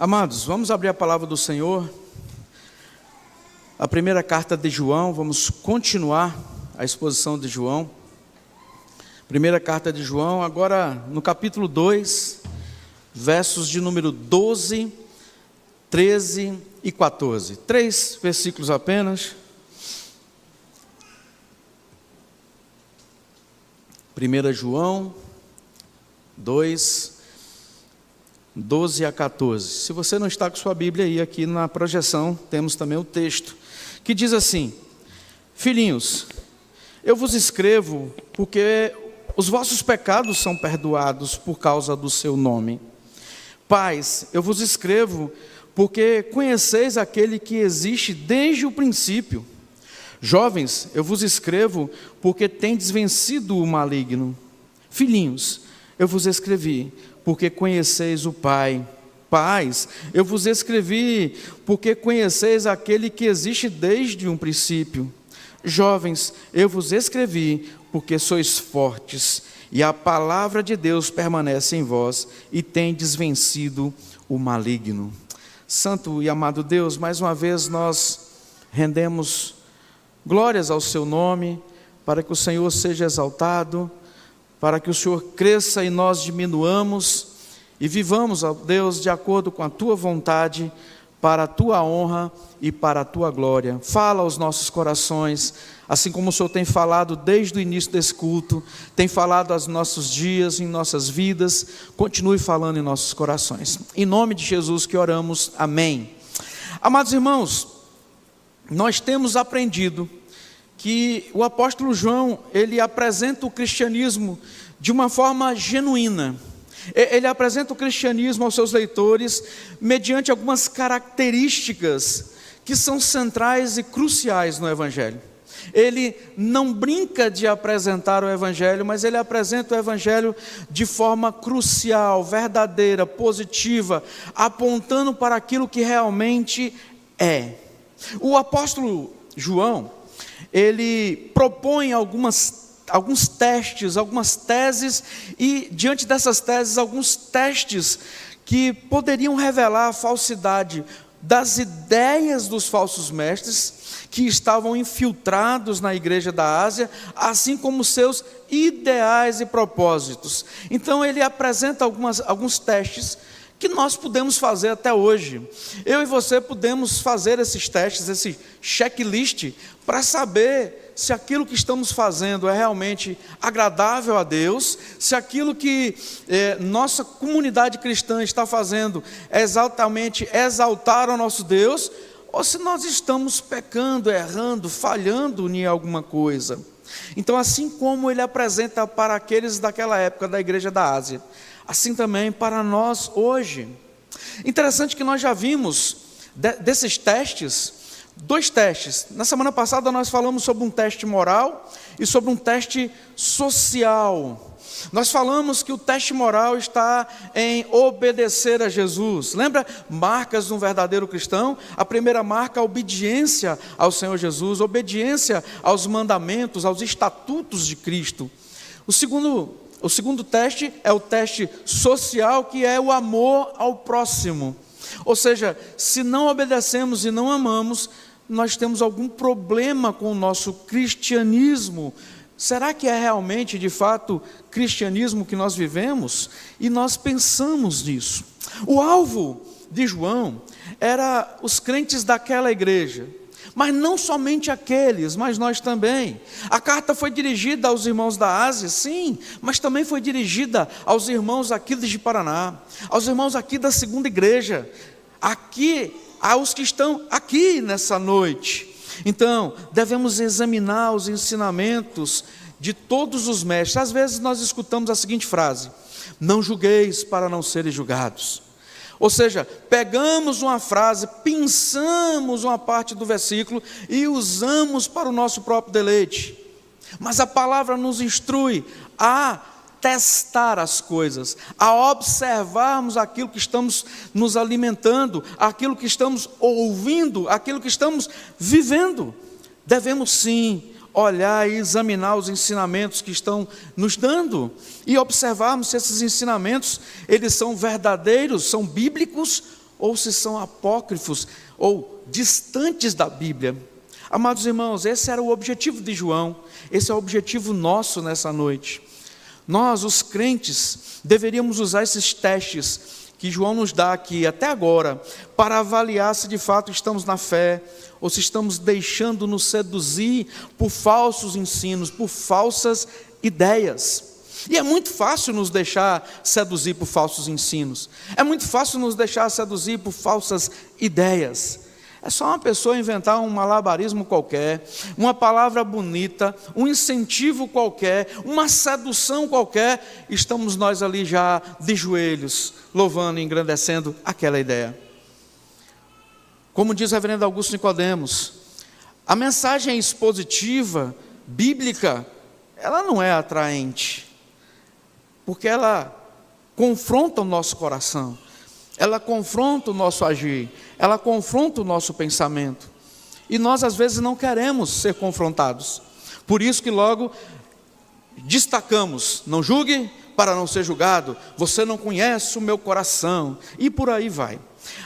Amados, vamos abrir a palavra do Senhor, a primeira carta de João, vamos continuar a exposição de João, primeira carta de João, agora no capítulo 2, versos de número 12, 13 e 14, 3 versículos apenas. 1 João 2, 12 a 14. Se você não está com sua Bíblia aí, aqui na projeção temos também o texto, que diz assim: Filhinhos, eu vos escrevo porque os vossos pecados são perdoados por causa do seu nome. Pais, eu vos escrevo porque conheceis aquele que existe desde o princípio. Jovens, eu vos escrevo porque tendes vencido o maligno. Filhinhos, eu vos escrevi porque conheceis o Pai. Pais, eu vos escrevi porque conheceis aquele que existe desde um princípio. Jovens, eu vos escrevi porque sois fortes, e a palavra de Deus permanece em vós, e tendes vencido o maligno. Santo e amado Deus, mais uma vez nós rendemos glórias ao seu nome, para que o Senhor seja exaltado, para que o Senhor cresça e nós diminuamos, e vivamos, ó Deus, de acordo com a Tua vontade, para a Tua honra e para a Tua glória. Fala aos nossos corações, assim como o Senhor tem falado desde o início desse culto, tem falado aos nossos dias, em nossas vidas, continue falando em nossos corações. Em nome de Jesus que oramos, amém. Amados irmãos, nós temos aprendido que o apóstolo João, ele apresenta o cristianismo de uma forma genuína. Ele apresenta o cristianismo aos seus leitores mediante algumas características que são centrais e cruciais no Evangelho. Ele não brinca de apresentar o Evangelho, mas ele apresenta o Evangelho de forma crucial, verdadeira, positiva, apontando para aquilo que realmente é. O apóstolo João, ele propõe alguns testes, algumas teses, e diante dessas teses, alguns testes que poderiam revelar a falsidade das ideias dos falsos mestres que estavam infiltrados na igreja da Ásia, assim como seus ideais e propósitos. Então ele apresenta alguns testes que nós podemos fazer até hoje. Eu e você podemos fazer esses testes, esse checklist, para saber se aquilo que estamos fazendo é realmente agradável a Deus, se aquilo que nossa comunidade cristã está fazendo é exatamente exaltar o nosso Deus, ou se nós estamos pecando, errando, falhando em alguma coisa. Então, assim como ele apresenta para aqueles daquela época da igreja da Ásia, assim também para nós hoje. Interessante que nós já vimos desses testes, 2 testes. Na semana passada nós falamos sobre um teste moral e sobre um teste social. Nós falamos que o teste moral está em obedecer a Jesus. Lembra marcas de um verdadeiro cristão? A primeira marca, a obediência ao Senhor Jesus, obediência aos mandamentos, aos estatutos de Cristo. O segundo teste é o teste social, que é o amor ao próximo. Ou seja, se não obedecemos e não amamos, nós temos algum problema com o nosso cristianismo. Será que é realmente, de fato, cristianismo que nós vivemos? E nós pensamos nisso. O alvo de João era os crentes daquela igreja. Mas não somente aqueles, mas nós também. A carta foi dirigida aos irmãos da Ásia, sim, mas também foi dirigida aos irmãos aqui de Paraná, aos irmãos aqui da segunda igreja, aqui, aos que estão aqui nessa noite. Então, devemos examinar os ensinamentos de todos os mestres. Às vezes nós escutamos a seguinte frase: não julgueis para não serem julgados. Ou seja, pegamos uma frase, pensamos uma parte do versículo e usamos para o nosso próprio deleite. Mas a palavra nos instrui a testar as coisas, a observarmos aquilo que estamos nos alimentando, aquilo que estamos ouvindo, aquilo que estamos vivendo. Devemos sim olhar e examinar os ensinamentos que estão nos dando e observarmos se esses ensinamentos, eles são verdadeiros, são bíblicos ou se são apócrifos ou distantes da Bíblia. Amados irmãos, esse era o objetivo de João, esse é o objetivo nosso nessa noite. Nós, os crentes, deveríamos usar esses testes que João nos dá aqui até agora, para avaliar se de fato estamos na fé, ou se estamos deixando nos seduzir por falsos ensinos, por falsas ideias. E é muito fácil nos deixar seduzir por falsos ensinos, é muito fácil nos deixar seduzir por falsas ideias. É só uma pessoa inventar um malabarismo qualquer, uma palavra bonita, um incentivo qualquer, uma sedução qualquer, estamos nós ali já de joelhos, louvando e engrandecendo aquela ideia. Como diz o reverendo Augusto Nicodemos, a mensagem expositiva, bíblica, ela não é atraente, porque ela confronta o nosso coração, ela confronta o nosso agir, ela confronta o nosso pensamento, e nós às vezes não queremos ser confrontados, por isso que logo destacamos: não julgue para não ser julgado, você não conhece o meu coração, e por aí vai.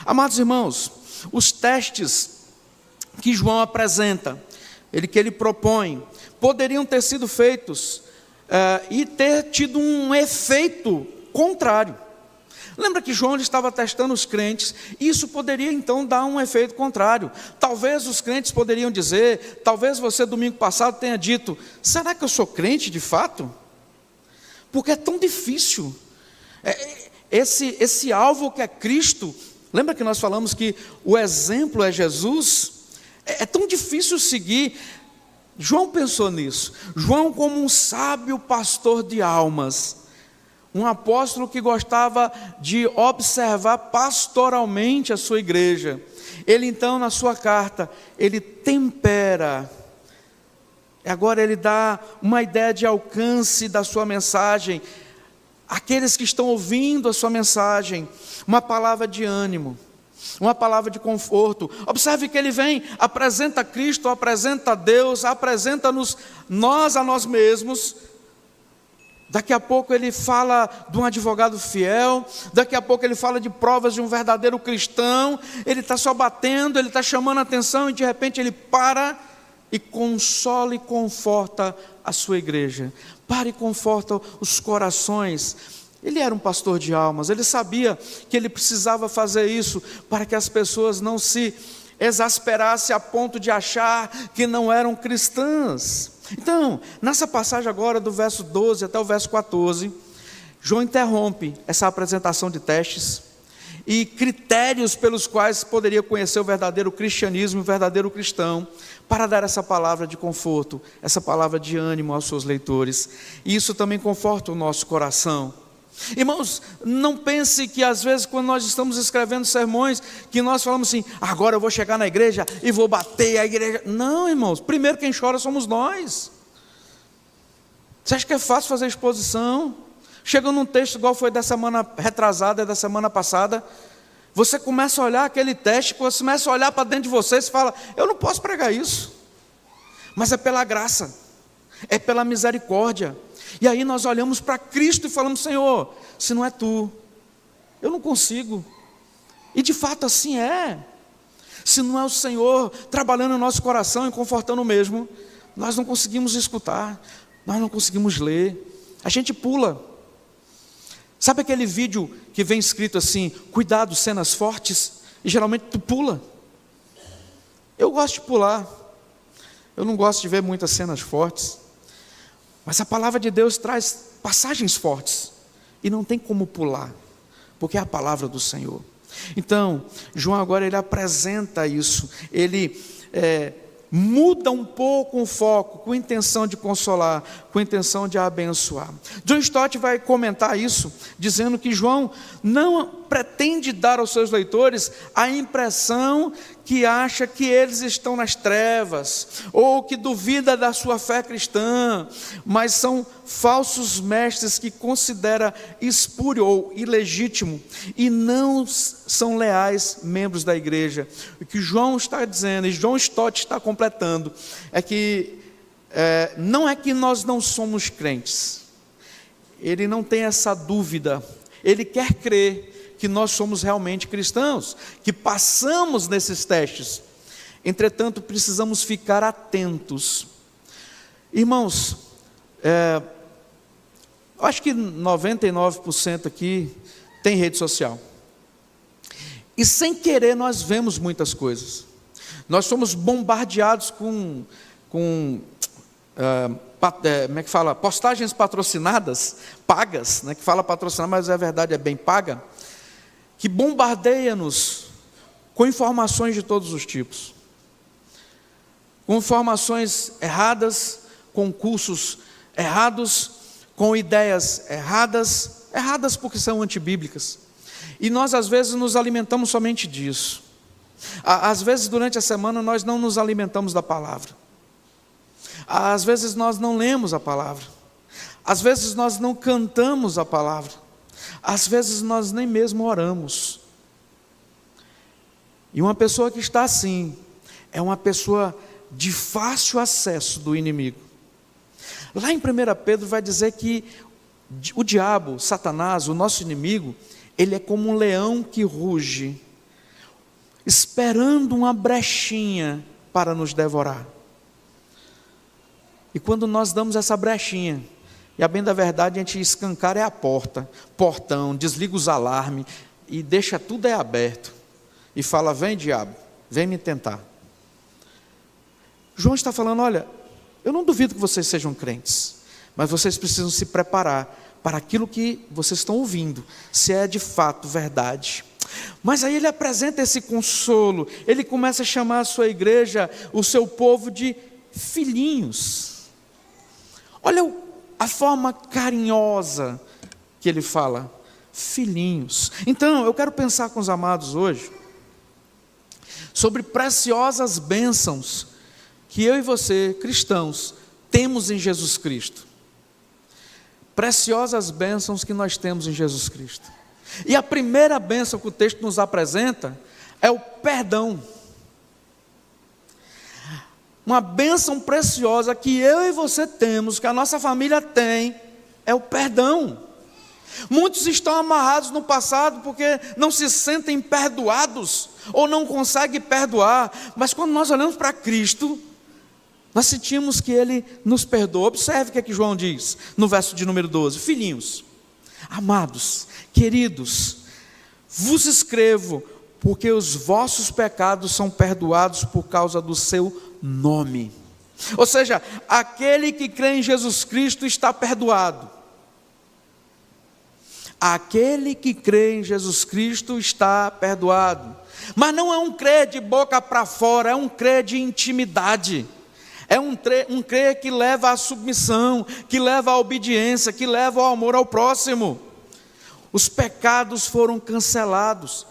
Amados irmãos, os testes que João apresenta, que ele propõe, poderiam ter sido feitos e ter tido um efeito contrário. Lembra que João estava testando os crentes, e isso poderia então dar um efeito contrário. Talvez os crentes poderiam dizer, talvez você domingo passado tenha dito: será que eu sou crente de fato? Porque é tão difícil. Esse alvo que é Cristo, lembra que nós falamos que o exemplo é Jesus? É tão difícil seguir. João pensou nisso. João, como um sábio pastor de almas, um apóstolo que gostava de observar pastoralmente a sua igreja, ele então na sua carta, ele tempera, agora ele dá uma ideia de alcance da sua mensagem, aqueles que estão ouvindo a sua mensagem, uma palavra de ânimo, uma palavra de conforto. Observe que ele vem, apresenta Cristo, apresenta Deus, apresenta-nos nós a nós mesmos. Daqui a pouco ele fala de um advogado fiel, daqui a pouco ele fala de provas de um verdadeiro cristão, ele está só batendo, ele está chamando a atenção, e de repente ele para e consola e conforta a sua igreja, para e conforta os corações. Ele era um pastor de almas, ele sabia que ele precisava fazer isso, para que as pessoas não se exasperassem a ponto de achar que não eram cristãs. Então, nessa passagem agora, do verso 12 até o verso 14, João interrompe essa apresentação de testes e critérios pelos quais poderia conhecer o verdadeiro cristianismo, o verdadeiro cristão, para dar essa palavra de conforto, essa palavra de ânimo aos seus leitores. E isso também conforta o nosso coração. Irmãos, não pense que às vezes quando nós estamos escrevendo sermões, que nós falamos assim: agora eu vou chegar na igreja e vou bater a igreja. Não, irmãos, primeiro quem chora somos nós. Você acha que é fácil fazer exposição? Chega num texto igual foi da semana retrasada, da semana passada, você começa a olhar aquele texto, você começa a olhar para dentro de você e fala: eu não posso pregar isso. Mas é pela graça, é pela misericórdia. E aí nós olhamos para Cristo e falamos: Senhor, se não é Tu, eu não consigo. E de fato assim é. Se não é o Senhor trabalhando no nosso coração e confortando o mesmo, nós não conseguimos escutar, nós não conseguimos ler, a gente pula. Sabe aquele vídeo que vem escrito assim: cuidado, cenas fortes? E geralmente tu pula. Eu gosto de pular, eu não gosto de ver muitas cenas fortes. Mas a palavra de Deus traz passagens fortes, e não tem como pular, porque é a palavra do Senhor. Então, João agora ele apresenta isso, ele muda um pouco o foco, com intenção de consolar, com intenção de abençoar. John Stott vai comentar isso, dizendo que João não pretende dar aos seus leitores a impressão que acha que eles estão nas trevas, ou que duvida da sua fé cristã, mas são falsos mestres que considera espúrio ou ilegítimo, e não são leais membros da igreja. O que João está dizendo, e John Stott está completando, é que não é que nós não somos crentes, ele não tem essa dúvida, ele quer crer que nós somos realmente cristãos, que passamos nesses testes. Entretanto, precisamos ficar atentos. Irmãos, eu acho que 99% aqui tem rede social. E sem querer nós vemos muitas coisas. Nós somos bombardeados com como é que fala? Postagens patrocinadas, pagas, né? Que fala patrocinar, mas a verdade é bem paga, que bombardeia-nos com informações de todos os tipos. Com informações erradas, com cursos errados, com ideias erradas porque são antibíblicas. E nós às vezes nos alimentamos somente disso. Às vezes durante a semana nós não nos alimentamos da palavra. Às vezes nós não lemos a palavra. Às vezes nós não cantamos a palavra. Às vezes nós nem mesmo oramos. E uma pessoa que está assim, é uma pessoa de fácil acesso do inimigo. Lá em 1 Pedro vai dizer que o diabo, Satanás, o nosso inimigo, ele é como um leão que ruge, esperando uma brechinha para nos devorar. E quando nós damos essa brechinha, e a bem da verdade a gente escancara a porta, portão, desliga os alarmes e deixa tudo aberto. E fala, vem diabo, vem me tentar. João está falando, olha, eu não duvido que vocês sejam crentes, mas vocês precisam se preparar para aquilo que vocês estão ouvindo, se é de fato verdade. Mas aí ele apresenta esse consolo, ele começa a chamar a sua igreja, o seu povo de filhinhos. Olha a forma carinhosa que ele fala, filhinhos. Então eu quero pensar com os amados hoje, sobre preciosas bênçãos, que eu e você, cristãos, temos em Jesus Cristo. Preciosas bênçãos que nós temos em Jesus Cristo. E a primeira bênção que o texto nos apresenta é o perdão. Uma bênção preciosa que eu e você temos, que a nossa família tem, é o perdão. Muitos estão amarrados no passado porque não se sentem perdoados ou não conseguem perdoar. Mas quando nós olhamos para Cristo, nós sentimos que Ele nos perdoa. Observe o que é que João diz no verso de número 12. Filhinhos, amados, queridos, vos escrevo porque os vossos pecados são perdoados por causa do seu nome. Ou seja, aquele que crê em Jesus Cristo está perdoado. Aquele que crê em Jesus Cristo está perdoado. Mas não é um crer de boca para fora, é um crer de intimidade. É um crer que leva à submissão, que leva à obediência, que leva ao amor ao próximo. Os pecados foram cancelados.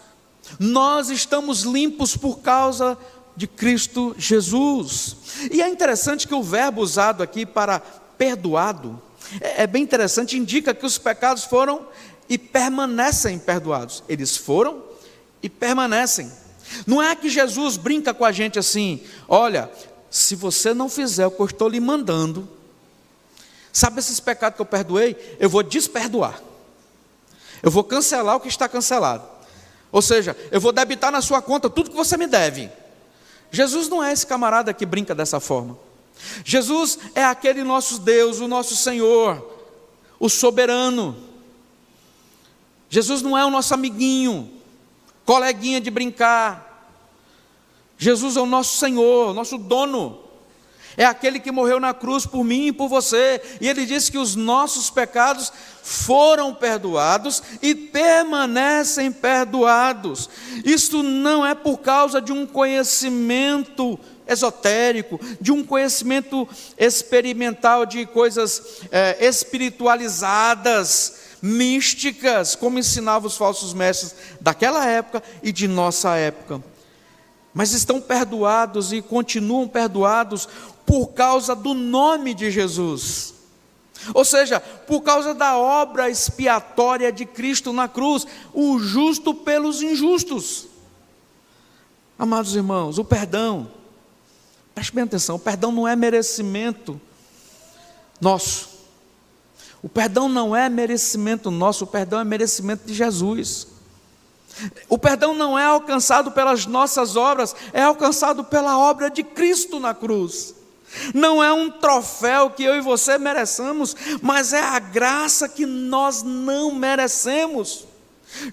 Nós estamos limpos por causa de Cristo Jesus. E é interessante que o verbo usado aqui para perdoado, é bem interessante, indica que os pecados foram e permanecem perdoados. Eles foram e permanecem. Não é que Jesus brinca com a gente assim, olha, se você não fizer o que eu estou lhe mandando, sabe esses pecados que eu perdoei? Eu vou desperdoar. Eu vou cancelar o que está cancelado. Ou seja, eu vou debitar na sua conta tudo que você me deve. Jesus não é esse camarada que brinca dessa forma. Jesus é aquele nosso Deus, o nosso Senhor, o soberano. Jesus não é o nosso amiguinho, coleguinha de brincar. Jesus é o nosso Senhor, nosso dono. É aquele que morreu na cruz por mim e por você. E Ele disse que os nossos pecados foram perdoados e permanecem perdoados. Isso não é por causa de um conhecimento esotérico, de um conhecimento experimental de coisas espiritualizadas, místicas, como ensinavam os falsos mestres daquela época e de nossa época. Mas estão perdoados e continuam perdoados por causa do nome de Jesus. Ou seja, por causa da obra expiatória de Cristo na cruz, o justo pelos injustos. Amados irmãos, o perdão, preste bem atenção, o perdão não é merecimento nosso. O perdão não é merecimento nosso, o perdão é merecimento de Jesus. O perdão não é alcançado pelas nossas obras, é alcançado pela obra de Cristo na cruz. Não é um troféu que eu e você mereçamos, mas é a graça que nós não merecemos.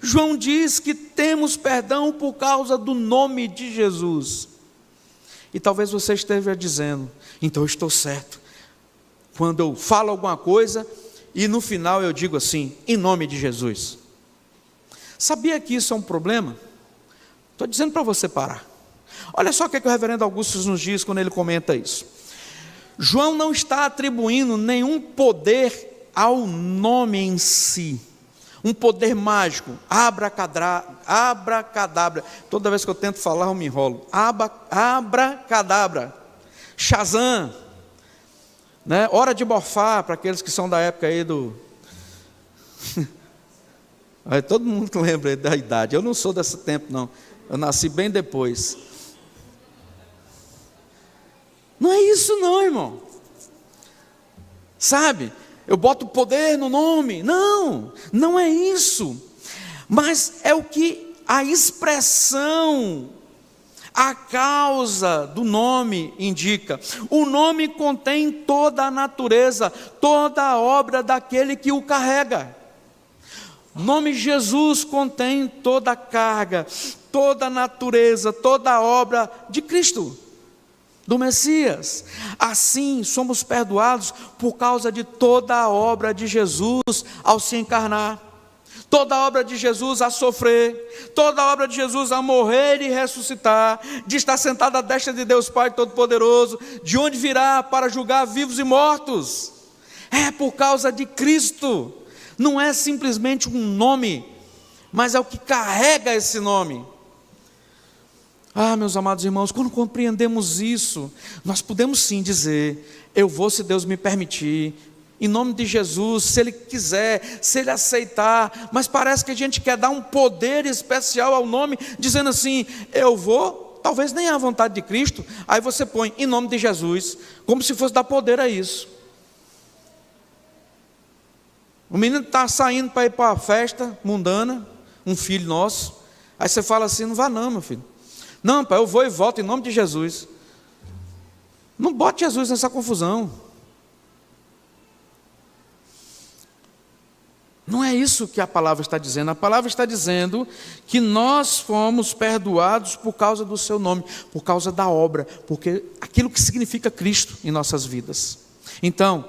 João diz que temos perdão por causa do nome de Jesus. E talvez você esteja dizendo, então eu estou certo. Quando eu falo alguma coisa e no final eu digo assim, em nome de Jesus. Sabia que isso é um problema? Estou dizendo para você parar. Olha só o que o reverendo Augusto nos diz quando ele comenta isso. João não está atribuindo nenhum poder ao nome em si. Um poder mágico, abracadabra. Toda vez que eu tento falar eu me enrolo. Abracadabra, Shazam, né? Hora de morfar, para aqueles que são da época aí do... Aí todo mundo lembra da idade. Eu não sou desse tempo não, eu nasci bem depois. Não é isso não, irmão. Sabe, eu boto poder no nome. Não, não é isso. Mas é o que a expressão, a causa do nome indica. O nome contém toda a natureza, toda a obra daquele que o carrega. O nome Jesus contém toda a carga, toda a natureza, toda a obra de Cristo, do Messias. Assim somos perdoados por causa de toda a obra de Jesus ao se encarnar, toda a obra de Jesus a sofrer, toda a obra de Jesus a morrer e ressuscitar, de estar sentado à destra de Deus Pai Todo-Poderoso, de onde virá para julgar vivos e mortos. É por causa de Cristo. Não é simplesmente um nome, mas é o que carrega esse nome. Ah, meus amados irmãos, quando compreendemos isso, nós podemos sim dizer, eu vou se Deus me permitir, em nome de Jesus, se Ele quiser, se Ele aceitar, mas parece que a gente quer dar um poder especial ao nome, dizendo assim, eu vou, talvez nem à vontade de Cristo, aí você põe em nome de Jesus, como se fosse dar poder a isso. O menino está saindo para ir para a festa mundana, um filho nosso, aí você fala assim, não vá não, meu filho. Não, pai, eu vou e volto em nome de Jesus. Não bote Jesus nessa confusão. Não é isso que a palavra está dizendo. A palavra está dizendo que nós fomos perdoados por causa do seu nome, por causa da obra, porque aquilo que significa Cristo em nossas vidas. Então,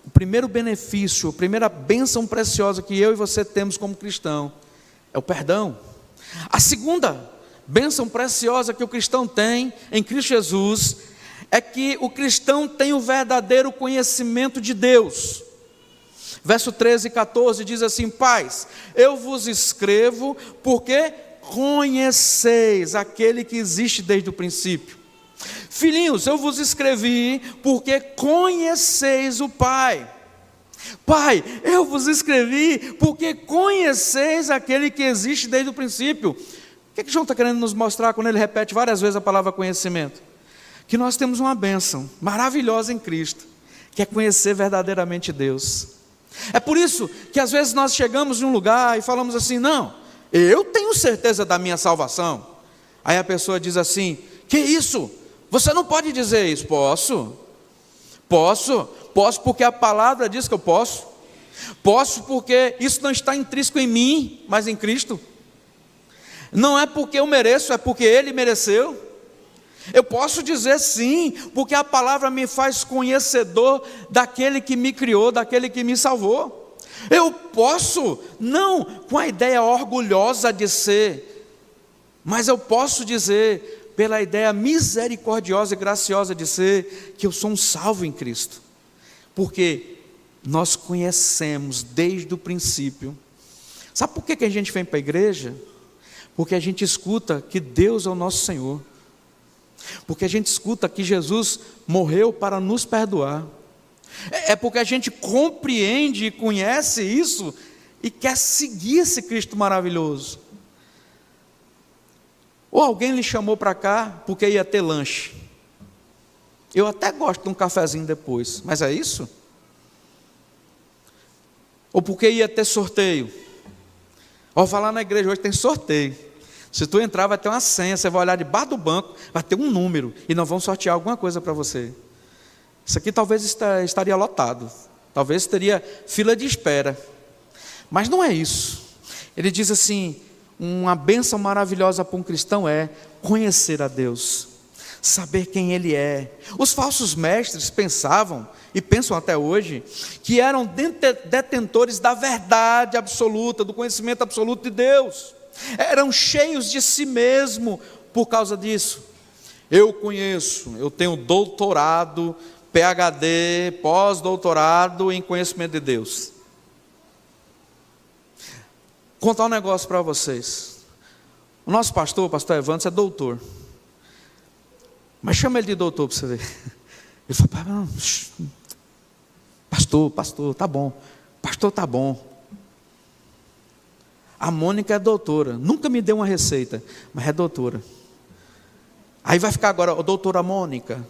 o primeiro benefício, a primeira bênção preciosa que eu e você temos como cristão é o perdão. A segunda bênção preciosa que o cristão tem em Cristo Jesus é que o cristão tem o verdadeiro conhecimento de Deus. Verso 13 e 14 diz assim, pais, eu vos escrevo porque conheceis aquele que existe desde o princípio. Filhinhos, eu vos escrevi porque conheceis o Pai. Pai, eu vos escrevi porque conheceis aquele que existe desde o princípio. O que João está querendo nos mostrar quando ele repete várias vezes a palavra conhecimento? Que nós temos uma bênção maravilhosa em Cristo, que é conhecer verdadeiramente Deus. É por isso que às vezes nós chegamos em um lugar e falamos assim, não, eu tenho certeza da minha salvação. Aí a pessoa diz assim, que isso? Você não pode dizer isso. Posso porque a palavra diz que eu posso. Posso porque isso não está intrínseco em mim, mas em Cristo. Não é porque eu mereço, é porque Ele mereceu. Eu posso dizer sim, porque a palavra me faz conhecedor daquele que me criou, daquele que me salvou. Eu posso, não com a ideia orgulhosa de ser, mas eu posso dizer pela ideia misericordiosa e graciosa de ser, que eu sou um salvo em Cristo, porque nós conhecemos desde o princípio. Sabe por que a gente vem para a igreja? Porque a gente escuta que Deus é o nosso Senhor, porque a gente escuta que Jesus morreu para nos perdoar, é porque a gente compreende e conhece isso, e quer seguir esse Cristo maravilhoso. Ou alguém lhe chamou para cá porque ia ter lanche. Eu até gosto de um cafezinho depois, mas é isso? Ou porque ia ter sorteio. Vou falar na igreja hoje, tem sorteio. Se tu entrar, vai ter uma senha, você vai olhar debaixo do banco, vai ter um número, e nós vamos sortear alguma coisa para você. Isso aqui talvez estaria lotado, talvez teria fila de espera, mas não é isso. Ele diz assim, uma bênção maravilhosa para um cristão é conhecer a Deus, saber quem Ele é. Os falsos mestres pensavam, e pensam até hoje, que eram detentores da verdade absoluta, do conhecimento absoluto de Deus. Eram cheios de si mesmo por causa disso. Eu conheço, eu tenho doutorado, PhD, pós-doutorado em conhecimento de Deus. Vou contar um negócio para vocês. O nosso pastor, o pastor Evandro, é doutor. Mas chama ele de doutor para você ver. Ele fala, pastor, tá bom. Pastor, tá bom. A Mônica é doutora. Nunca me deu uma receita, mas é doutora. Aí vai ficar agora, doutora Mônica.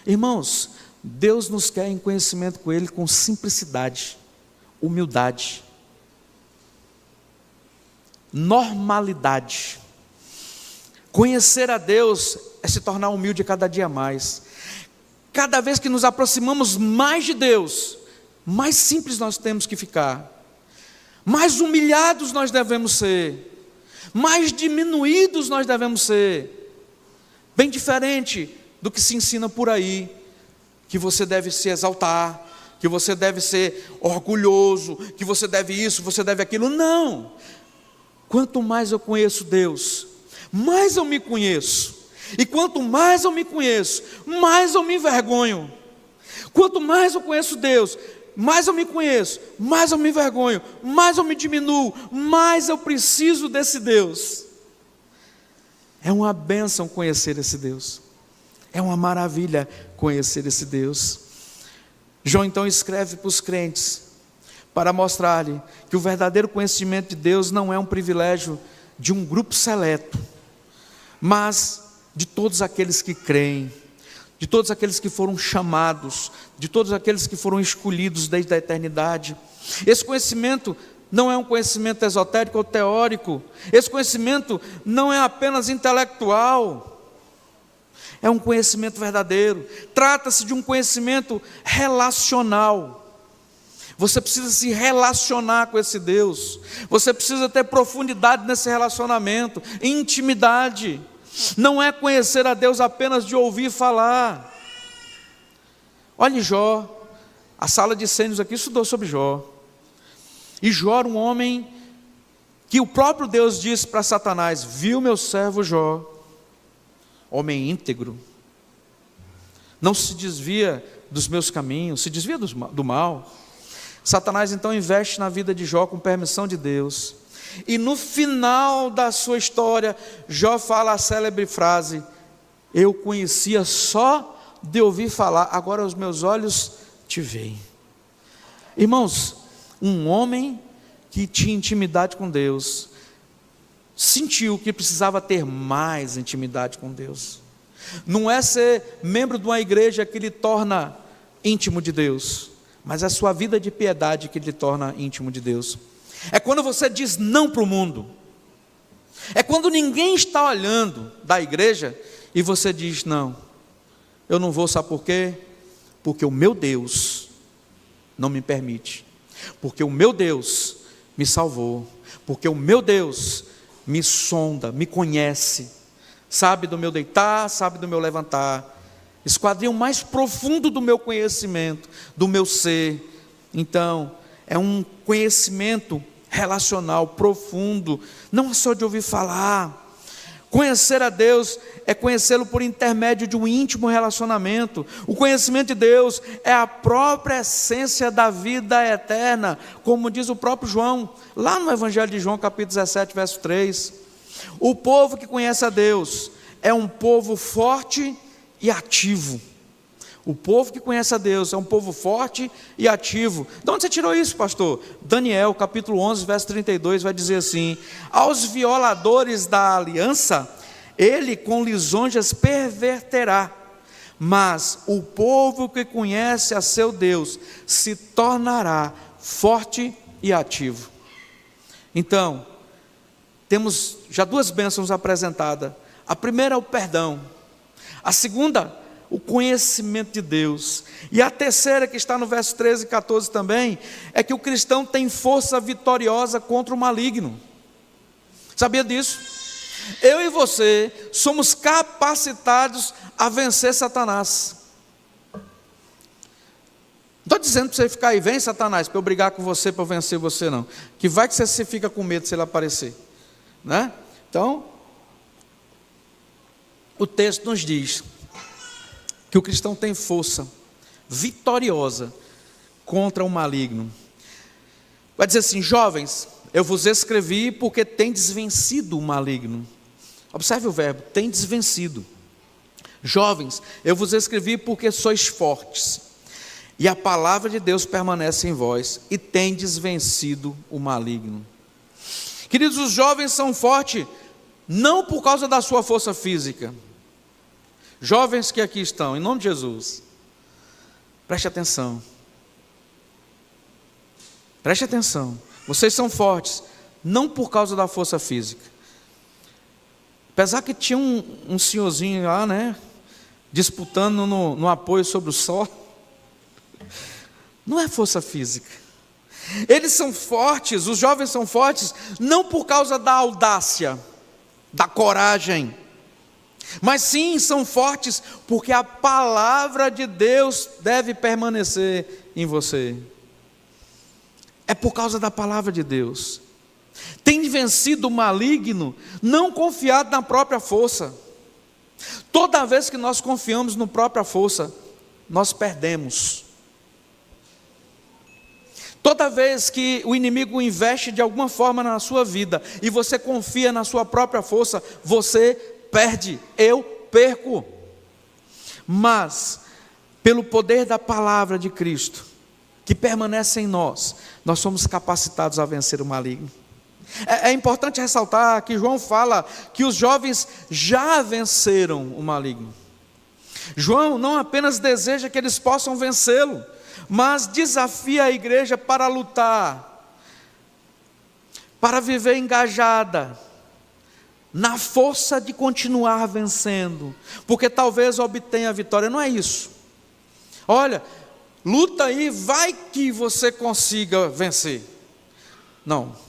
Irmãos, Deus nos quer em conhecimento com Ele com simplicidade, humildade, normalidade. Conhecer a Deus é se tornar humilde cada dia mais. Cada vez que nos aproximamos mais de Deus, mais simples nós temos que ficar, mais humilhados nós devemos ser, mais diminuídos nós devemos ser. Bem diferente do que se ensina por aí, que você deve se exaltar, que você deve ser orgulhoso, que você deve isso, você deve aquilo. Não! Quanto mais eu conheço Deus, mais eu me conheço. E quanto mais eu me conheço, mais eu me envergonho. Quanto mais eu conheço Deus, mais eu me conheço, mais eu me envergonho, mais eu me diminuo, mais eu preciso desse Deus. É uma bênção conhecer esse Deus. É uma maravilha conhecer esse Deus. João então escreve para os crentes, para mostrar-lhe que o verdadeiro conhecimento de Deus não é um privilégio de um grupo seleto, mas de todos aqueles que creem, de todos aqueles que foram chamados, de todos aqueles que foram escolhidos desde a eternidade. Esse conhecimento não é um conhecimento esotérico ou teórico, esse conhecimento não é apenas intelectual, é um conhecimento verdadeiro. Trata-se de um conhecimento relacional. Você precisa se relacionar com esse Deus, você precisa ter profundidade nesse relacionamento, intimidade. Não é conhecer a Deus apenas de ouvir falar. Olhe Jó, a sala de Sênios aqui estudou sobre Jó. E Jó era um homem que o próprio Deus disse para Satanás: viu meu servo Jó, homem íntegro, não se desvia dos meus caminhos, se desvia do mal. Satanás então investe na vida de Jó com permissão de Deus. E no final da sua história, Jó fala a célebre frase: eu conhecia só de ouvir falar, agora os meus olhos te veem. Irmãos, um homem que tinha intimidade com Deus, sentiu que precisava ter mais intimidade com Deus. Não é ser membro de uma igreja que lhe torna íntimo de Deus, mas é a sua vida de piedade que lhe torna íntimo de Deus. É quando você diz não para o mundo, é quando ninguém está olhando da igreja e você diz: não, eu não vou, sabe por quê? Porque o meu Deus não me permite, porque o meu Deus me salvou, porque o meu Deus me sonda, me conhece, sabe do meu deitar, sabe do meu levantar, esquadrinha o mais profundo do meu conhecimento, do meu ser. Então, é um conhecimento relacional profundo, não é só de ouvir falar. Conhecer a Deus é conhecê-lo por intermédio de um íntimo relacionamento. O conhecimento de Deus é a própria essência da vida eterna, como diz o próprio João, lá no Evangelho de João, capítulo 17, verso 3. O povo que conhece a Deus é um povo forte e ativo. O povo que conhece a Deus é um povo forte e ativo. De onde você tirou isso, pastor? Daniel, capítulo 11, verso 32, vai dizer assim: aos violadores da aliança, ele com lisonjas perverterá, mas o povo que conhece a seu Deus se tornará forte e ativo. Então, temos já duas bênçãos apresentadas. A primeira é o perdão. A segunda, o conhecimento de Deus. E a terceira, que está no verso 13 e 14 também, é que o cristão tem força vitoriosa contra o maligno. Sabia disso? Eu e você somos capacitados a vencer Satanás. Não estou dizendo para você ficar aí, vem Satanás, para eu brigar com você, para eu vencer você, não. Que vai que você fica com medo se ele aparecer, né? Então, o texto nos diz que o cristão tem força vitoriosa contra o maligno. Vai dizer assim: jovens, eu vos escrevi porque tendes vencido o maligno. Observe o verbo, tendes vencido. Jovens, eu vos escrevi porque sois fortes, e a palavra de Deus permanece em vós, e tendes vencido o maligno. Queridos, os jovens são fortes, não por causa da sua força física. Jovens que aqui estão, em nome de Jesus, preste atenção. Preste atenção. Vocês são fortes, não por causa da força física. Apesar que tinha um senhorzinho lá, né, disputando no apoio sobre o sol. Não é força física. Eles são fortes, os jovens são fortes, não por causa da audácia, da coragem, mas sim são fortes porque a palavra de Deus deve permanecer em você. É por causa da palavra de Deus. Tem vencido o maligno, não confiado na própria força. Toda vez que nós confiamos na própria força, nós perdemos. Toda vez que o inimigo investe de alguma forma na sua vida e você confia na sua própria força, você perde, eu perco. Mas, pelo poder da palavra de Cristo, que permanece em nós, nós somos capacitados a vencer o maligno. É importante ressaltar que João fala que os jovens já venceram o maligno. João não apenas deseja que eles possam vencê-lo, mas desafia a igreja para lutar, para viver engajada, na força de continuar vencendo, porque talvez obtenha a vitória. Não é isso. Olha, luta aí, vai que você consiga vencer. Não.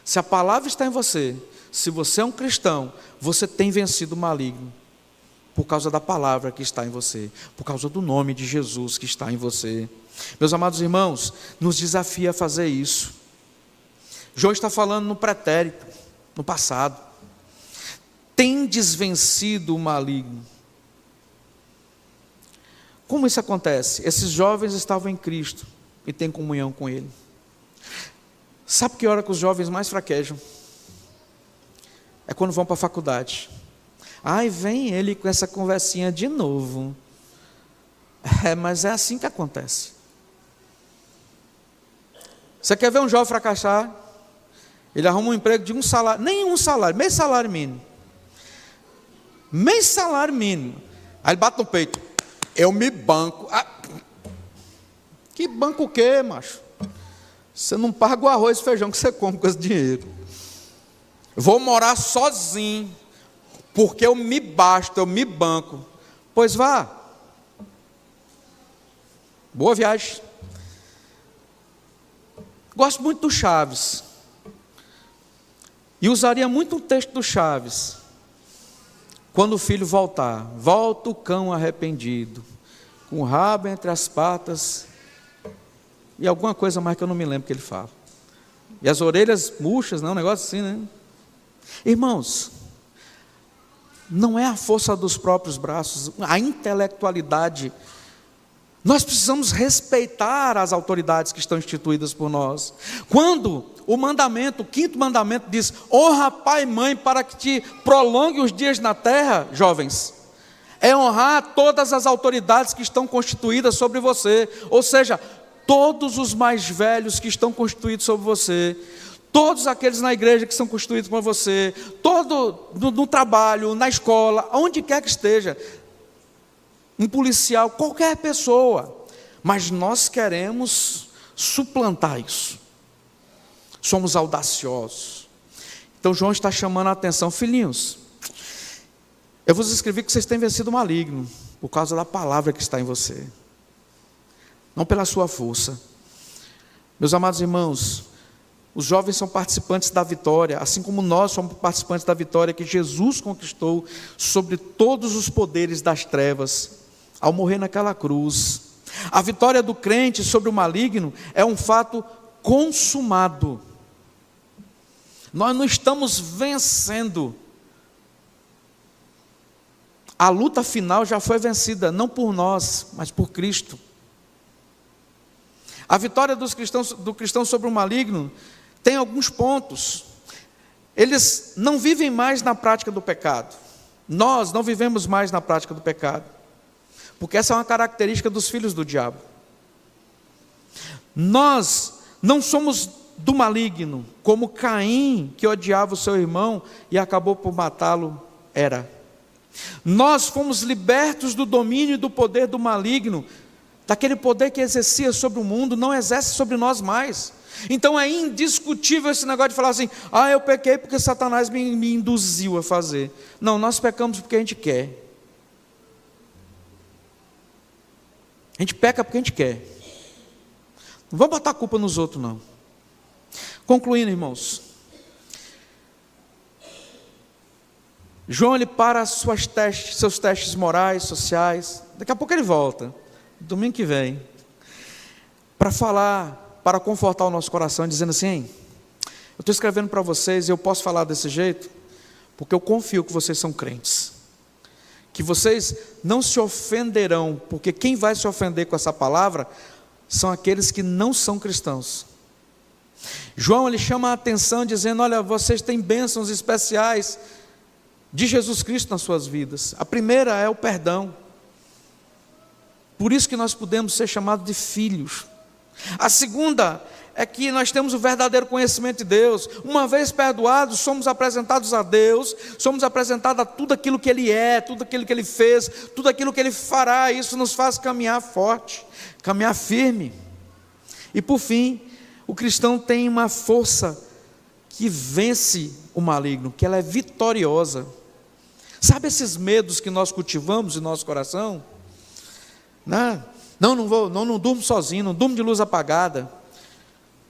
Se a palavra está em você, se você é um cristão, você tem vencido o maligno, por causa da palavra que está em você, por causa do nome de Jesus que está em você. Meus amados irmãos, nos desafia a fazer isso. João está falando no pretérito, no passado. Tendes vencido o maligno. Como isso acontece? Esses jovens estavam em Cristo e têm comunhão com Ele. Sabe que hora que os jovens mais fraquejam? É quando vão para a faculdade. Ai, vem ele com essa conversinha de novo. Mas é assim que acontece. Você quer ver um jovem fracassar? Ele arruma um emprego de um salário, nem um salário, meio salário mínimo. Meio salário mínimo. Aí ele bate no peito. Eu me banco. Ah, que banco o quê, macho? Você não paga o arroz e feijão que você come com esse dinheiro. Vou morar sozinho, porque eu me basto, eu me banco. Pois vá. Boa viagem. Gosto muito do Chaves. E usaria muito um texto do Chaves. Quando o filho voltar, volta o cão arrependido, com o rabo entre as patas, e alguma coisa mais que eu não me lembro que ele fala. E as orelhas murchas, não, um negócio assim, né? Irmãos, não é a força dos próprios braços, a intelectualidade. Nós precisamos respeitar as autoridades que estão instituídas por nós. Quando o mandamento, o 5º mandamento diz: honra pai e mãe para que te prolongue os dias na terra, jovens, é honrar todas as autoridades que estão constituídas sobre você, ou seja, todos os mais velhos que estão constituídos sobre você, todos aqueles na igreja que são constituídos por você, todo no trabalho, na escola, onde quer que esteja, um policial, qualquer pessoa, mas nós queremos suplantar isso. Somos audaciosos. Então João está chamando a atenção: filhinhos, eu vos escrevi que vocês têm vencido o maligno, por causa da palavra que está em você, não pela sua força. Meus amados irmãos, os jovens são participantes da vitória, assim como nós somos participantes da vitória que Jesus conquistou sobre todos os poderes das trevas, ao morrer naquela cruz. A vitória do crente sobre o maligno é um fato consumado. Nós não estamos vencendo. A luta final já foi vencida, não por nós, mas por Cristo. A vitória do cristão sobre o maligno tem alguns pontos. Eles não vivem mais na prática do pecado. Nós não vivemos mais na prática do pecado, porque essa é uma característica dos filhos do diabo. Nós não somos do maligno, como Caim, que odiava o seu irmão e acabou por matá-lo, era. Nós fomos libertos do domínio e do poder do maligno, daquele poder que exercia sobre o mundo, não exerce sobre nós mais. Então é indiscutível esse negócio de falar assim: eu pequei porque Satanás me induziu a fazer. Não, nós pecamos porque a gente quer. A gente peca porque a gente quer. Não vamos botar a culpa nos outros, não. Concluindo, irmãos, João, ele para seus testes morais, sociais. Daqui a pouco ele volta, domingo que vem, para falar, para confortar o nosso coração, dizendo assim: eu estou escrevendo para vocês, e eu posso falar desse jeito, porque eu confio que vocês são crentes, que vocês não se ofenderão, porque quem vai se ofender com essa palavra são aqueles que não são cristãos. João, ele chama a atenção dizendo: olha, vocês têm bênçãos especiais de Jesus Cristo nas suas vidas. A primeira é o perdão, por isso que nós podemos ser chamados de filhos. A segunda é que nós temos o verdadeiro conhecimento de Deus. Uma vez perdoados, somos apresentados a Deus, somos apresentados a tudo aquilo que Ele é, tudo aquilo que Ele fez, tudo aquilo que Ele fará. Isso nos faz caminhar forte, caminhar firme. E por fim, o cristão tem uma força que vence o maligno, que ela é vitoriosa. Sabe esses medos que nós cultivamos em nosso coração? Não durmo sozinho, não durmo de luz apagada.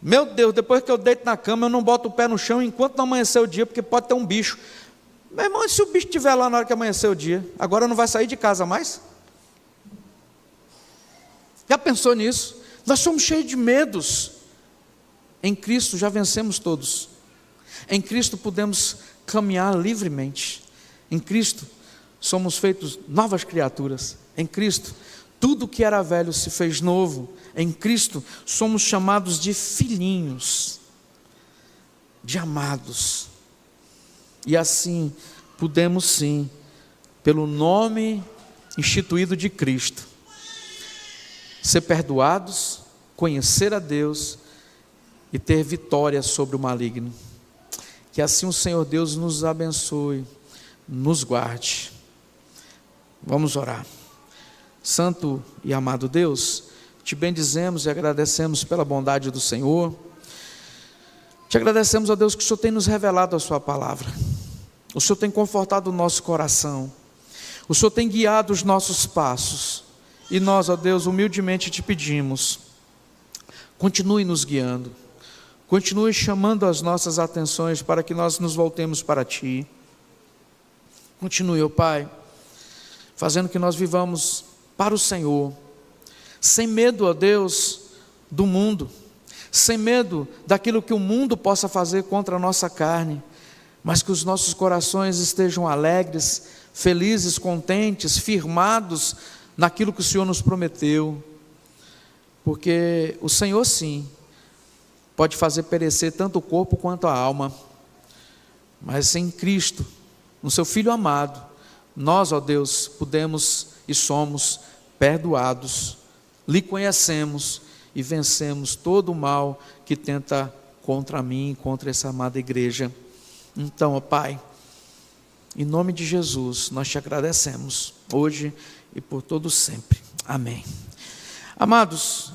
Meu Deus, depois que eu deito na cama, eu não boto o pé no chão enquanto não amanhecer o dia, porque pode ter um bicho. Meu irmão, e se o bicho estiver lá na hora que amanhecer o dia? Agora não vai sair de casa mais? Já pensou nisso? Nós somos cheios de medos. Em Cristo já vencemos todos. Em Cristo podemos caminhar livremente. Em Cristo somos feitos novas criaturas. Em Cristo tudo que era velho se fez novo. Em Cristo somos chamados de filhinhos, de amados. E assim podemos sim, pelo nome instituído de Cristo, ser perdoados, conhecer a Deus e ter vitória sobre o maligno. Que assim o Senhor Deus nos abençoe, nos guarde. Vamos orar. Santo e amado Deus, te bendizemos e agradecemos pela bondade do Senhor. Te agradecemos, ó Deus, que o Senhor tem nos revelado a sua palavra. O Senhor tem confortado o nosso coração. O Senhor tem guiado os nossos passos. E nós, ó Deus, humildemente te pedimos, continue nos guiando. Continue chamando as nossas atenções para que nós nos voltemos para Ti. Continue, ó Pai, fazendo que nós vivamos para o Senhor, sem medo, ó Deus, do mundo, sem medo daquilo que o mundo possa fazer contra a nossa carne, mas que os nossos corações estejam alegres, felizes, contentes, firmados naquilo que o Senhor nos prometeu, porque o Senhor sim pode fazer perecer tanto o corpo quanto a alma, mas em Cristo, no seu Filho amado, nós, ó Deus, podemos e somos perdoados, lhe conhecemos e vencemos todo o mal que tenta contra mim, contra essa amada igreja. Então, ó Pai, em nome de Jesus, nós te agradecemos, hoje e por todo sempre. Amém. Amados,